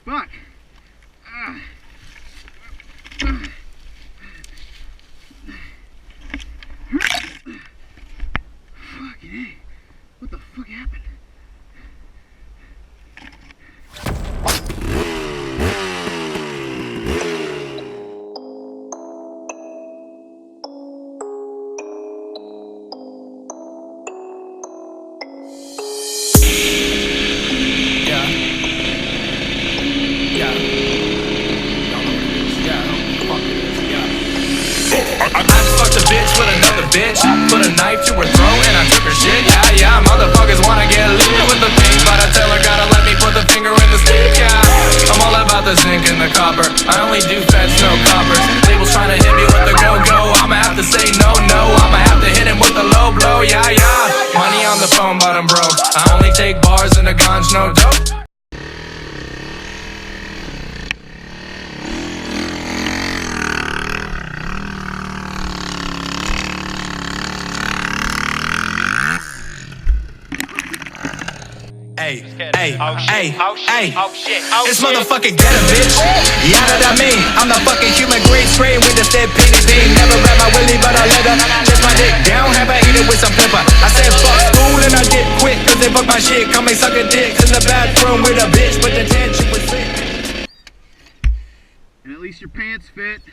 Fuck. Fucking hey. What the fuck happened? With another bitch, put a knife to her throat and I took her shit. Yeah, motherfuckers wanna get lit with the pink, but I tell her gotta let me put the finger in the stick. Yeah, I'm all about the zinc and the copper. I only do fats, no coppers. Labels trying to hit me with the go-go. I'ma have to say no. I'ma have to hit him with the low blow. Yeah. Money on the phone, but I'm broke. I only take bars and the guns, no dope. Hey, it's motherfucking get a bitch. Yada that mean, I'm the fucking human green screen with the dead penny bean. Never grab my willy, but I let her lift my dick down, have her eat it with some pepper. I said fuck school and I did quit, cause they fuck my shit. Come and suck a dick in the bathroom with a bitch, but the tension was sick. And at least your pants fit.